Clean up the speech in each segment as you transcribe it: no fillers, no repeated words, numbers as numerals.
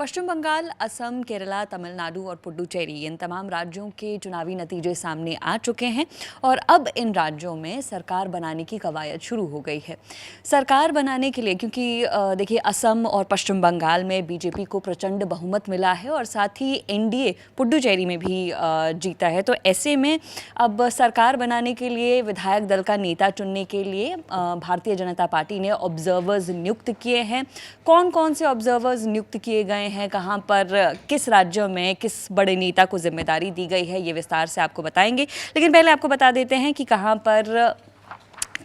पश्चिम बंगाल, असम, केरला, तमिलनाडु और पुडुचेरी इन तमाम राज्यों के चुनावी नतीजे सामने आ चुके हैं और अब इन राज्यों में सरकार बनाने की कवायद शुरू हो गई है। सरकार बनाने के लिए क्योंकि देखिए असम और पश्चिम बंगाल में बीजेपी को प्रचंड बहुमत मिला है और साथ ही एनडीए पुडुचेरी में भी जीता है, तो ऐसे में अब सरकार बनाने के लिए विधायक दल का नेता चुनने के लिए भारतीय जनता पार्टी ने ऑब्जर्वर्स नियुक्त किए हैं। कौन कौन से ऑब्जर्वर्स नियुक्त किए गए हैं, कहां पर, किस राज्य में किस बड़े नेता को जिम्मेदारी दी गई है, ये विस्तार से आपको बताएंगे। लेकिन पहले आपको बता देते हैं कि कहां पर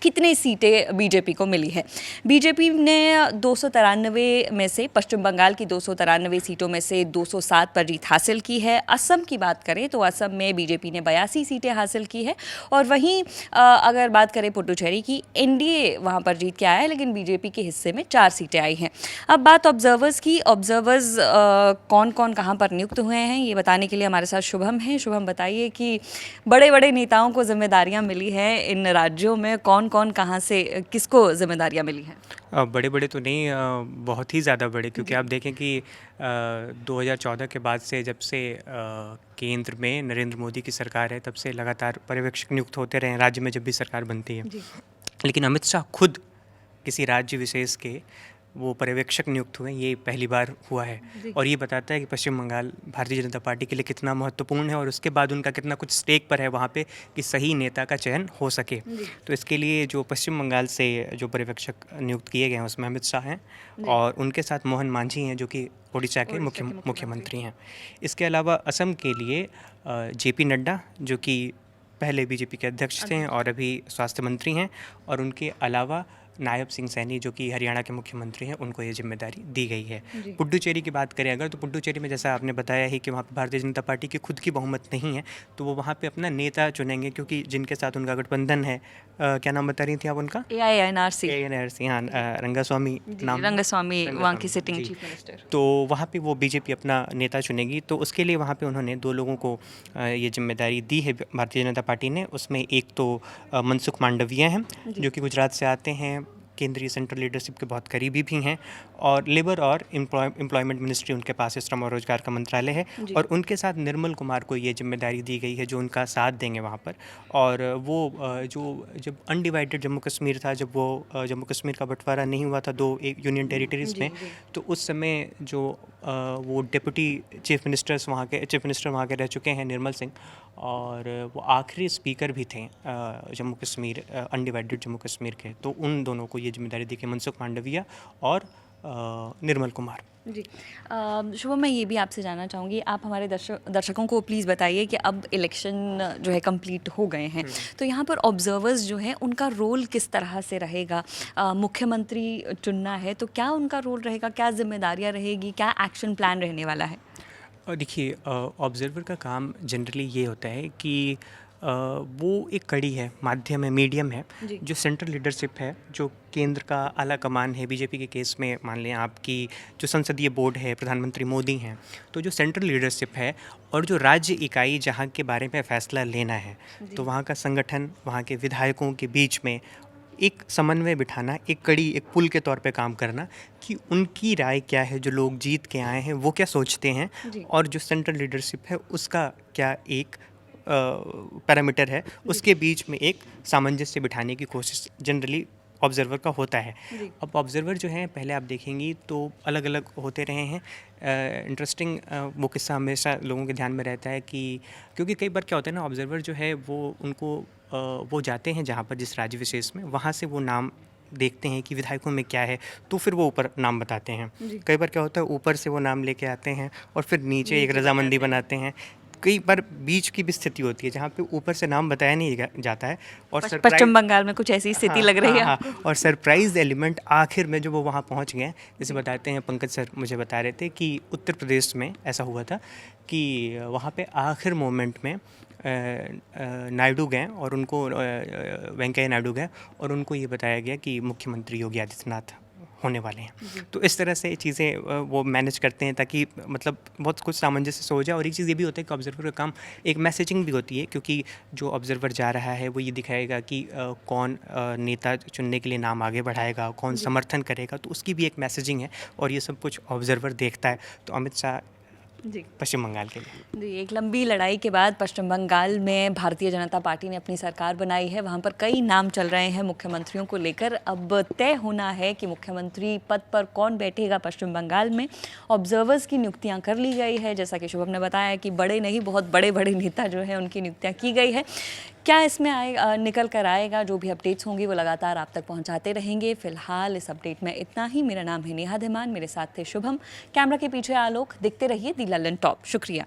कितनी सीटें बीजेपी को मिली है। बीजेपी ने 293 में से, पश्चिम बंगाल की 293 सीटों में से 207 पर जीत हासिल की है। असम की बात करें तो असम में बीजेपी ने 82 सीटें हासिल की है और वहीं अगर बात करें पुडुचेरी की, एनडीए वहां पर जीत के आया है लेकिन बीजेपी के हिस्से में 4 सीटें आई हैं। अब बात ऑब्जर्वर्स की, ऑब्जर्वर्स कौन कौन कहां पर नियुक्त हुए हैं ये बताने के लिए हमारे साथ शुभम है। शुभम, बताइए कि बड़े बड़े नेताओं को जिम्मेदारियां मिली हैं इन राज्यों में, कौन कौन कहाँ से किसको जिम्मेदारियां मिली हैं? बड़े बड़े तो नहीं, बहुत ही ज़्यादा बड़े, क्योंकि आप देखें कि 2014 के बाद से, जब से केंद्र में नरेंद्र मोदी की सरकार है, तब से लगातार पर्यवेक्षक नियुक्त होते रहे हैं राज्य में जब भी सरकार बनती है। लेकिन अमित शाह खुद किसी राज्य विशेष के वो पर्यवेक्षक नियुक्त हुए, ये पहली बार हुआ है और ये बताता है कि पश्चिम बंगाल भारतीय जनता पार्टी के लिए कितना महत्वपूर्ण है और उसके बाद उनका कितना कुछ स्टेक पर है वहाँ पे कि सही नेता का चयन हो सके। तो इसके लिए जो पश्चिम बंगाल से जो पर्यवेक्षक नियुक्त किए गए हैं उसमें अमित शाह हैं और उनके साथ मोहन मांझी हैं जो कि उड़ीसा के मुख्यमंत्री हैं। इसके अलावा असम के लिए जेपी नड्डा, जो कि पहले बीजेपी के अध्यक्ष थे और अभी स्वास्थ्य मंत्री हैं, और उनके अलावा नायब सिंह सैनी जो कि हरियाणा के मुख्यमंत्री हैं, उनको ये जिम्मेदारी दी गई है। पुडुचेरी की बात करें अगर, तो पुडुचेरी में जैसा आपने बताया ही कि वहाँ पे भारतीय जनता पार्टी की खुद की बहुमत नहीं है, तो वो वहाँ पे अपना नेता चुनेंगे, क्योंकि जिनके साथ उनका गठबंधन है, क्या नाम बता रही थी आप उनका? ANRC, हाँ, रंगास्वामी नाम, रंगास्वामी वहाँ की सिटिंग चीफ मिनिस्टर। तो वहाँ पे वो बीजेपी अपना नेता चुनेगी, तो उसके लिए वहाँ पे उन्होंने 2 लोगों को ये जिम्मेदारी दी है भारतीय जनता पार्टी ने। उसमें एक तो मनसुख मांडविया हैं जो कि गुजरात से आते हैं, केंद्रीय सेंट्रल लीडरशिप के बहुत करीबी भी हैं, और लेबर और एम्प्लॉयमेंट मिनिस्ट्री उनके पास है, श्रम और रोजगार का मंत्रालय है, और उनके साथ निर्मल कुमार को ये जिम्मेदारी दी गई है जो उनका साथ देंगे वहाँ पर। और वो जो जब अनडिवाइडेड जम्मू कश्मीर था, जब वो जम्मू कश्मीर का बंटवारा नहीं हुआ था 2 यूनियन टेरिटरीज़ में, तो उस समय जो वो डिप्टी चीफ मिनिस्टर वहाँ के रह चुके हैं, निर्मल सिंह, और वो आखिरी स्पीकर भी थे जम्मू कश्मीर, अनडिवाइडेड जम्मू कश्मीर के। तो उन दोनों को ये जिम्मेदारी दी कि मनसुख मांडविया और निर्मल कुमार। जी शुभम, मैं ये भी आपसे जानना चाहूँगी, आप हमारे दर्शकों को प्लीज़ बताइए कि अब इलेक्शन जो है कंप्लीट हो गए हैं, तो यहाँ पर ऑब्जर्वर्स जो हैं उनका रोल किस तरह से रहेगा? मुख्यमंत्री चुनना है तो क्या उनका रोल रहेगा, क्या जिम्मेदारियाँ रहेगी, क्या एक्शन प्लान रहने वाला है? देखिए, ऑब्जर्वर का काम जनरली ये होता है कि वो एक कड़ी है, माध्यम है, मीडियम है, जो सेंट्रल लीडरशिप है, जो केंद्र का आला कमान है। बीजेपी के केस में मान लें आपकी जो संसदीय बोर्ड है, प्रधानमंत्री मोदी हैं, तो जो सेंट्रल लीडरशिप है और जो राज्य इकाई जहाँ के बारे में फ़ैसला लेना है, तो वहाँ का संगठन, वहाँ के विधायकों के बीच में एक समन्वय बिठाना, एक कड़ी, एक पुल के तौर पे काम करना कि उनकी राय क्या है, जो लोग जीत के आए हैं वो क्या सोचते हैं, और जो सेंट्रल लीडरशिप है उसका क्या एक पैरामीटर है, उसके बीच में एक सामंजस्य बिठाने की कोशिश जनरली ऑब्जर्वर का होता है। अब ऑब्जर्वर जो हैं, पहले आप देखेंगी तो अलग अलग होते रहे हैं। इंटरेस्टिंग वो किस्सा हमेशा लोगों के ध्यान में रहता है कि क्योंकि कई बार क्या होता है ना, ऑब्जर्वर जो है वो उनको वो जाते हैं जहाँ पर, जिस राज्य विशेष में, वहाँ से वो नाम देखते हैं कि विधायकों में क्या है, तो फिर वो ऊपर नाम बताते हैं। कई बार क्या होता है, ऊपर से वो नाम लेके आते हैं और फिर नीचे एक रजामंदी बनाते हैं। कई बार बीच की भी स्थिति होती है जहाँ पे ऊपर से नाम बताया नहीं जाता है, और पश्चिम बंगाल में कुछ ऐसी स्थिति लग रही है। हाँ, और सरप्राइज एलिमेंट आखिर में जो वो वहाँ पहुँच गए, जैसे बताते हैं, पंकज सर मुझे बता रहे थे कि उत्तर प्रदेश में ऐसा हुआ था कि वहाँ पे आखिर मोमेंट में नायडू गए और उनको वेंकैया नायडू गए और उनको ये बताया गया कि मुख्यमंत्री योगी आदित्यनाथ होने वाले हैं। तो इस तरह से चीज़ें वो मैनेज करते हैं ताकि मतलब बहुत कुछ सामंजस्य से हो जाए। और एक चीज़ ये भी होता है कि ऑब्जर्वर का काम एक मैसेजिंग भी होती है, क्योंकि जो ऑब्जर्वर जा रहा है वो ये दिखाएगा कि कौन नेता चुनने के लिए नाम आगे बढ़ाएगा, कौन समर्थन करेगा, तो उसकी भी एक मैसेजिंग है और ये सब कुछ ऑब्जर्वर देखता है। तो अमित शाह जी पश्चिम बंगाल के लिए जी, एक लंबी लड़ाई के बाद पश्चिम बंगाल में भारतीय जनता पार्टी ने अपनी सरकार बनाई है। वहाँ पर कई नाम चल रहे हैं मुख्यमंत्रियों को लेकर। अब तय होना है कि मुख्यमंत्री पद पर कौन बैठेगा पश्चिम बंगाल में। ऑब्जर्वर्स की नियुक्तियाँ कर ली गई है, जैसा कि शुभम ने बताया कि बड़े नहीं, बहुत बड़े बड़े नेता जो हैं उनकी नियुक्तियाँ की गई है। क्या इसमें निकल कर आएगा, जो भी अपडेट्स होंगी वो लगातार आप तक पहुंचाते रहेंगे। फिलहाल इस अपडेट में इतना ही। मेरा नाम है नेहा धीमान, मेरे साथ थे शुभम, कैमरा के पीछे आलोक। देखते रहिए दी लल्लन टॉप। शुक्रिया।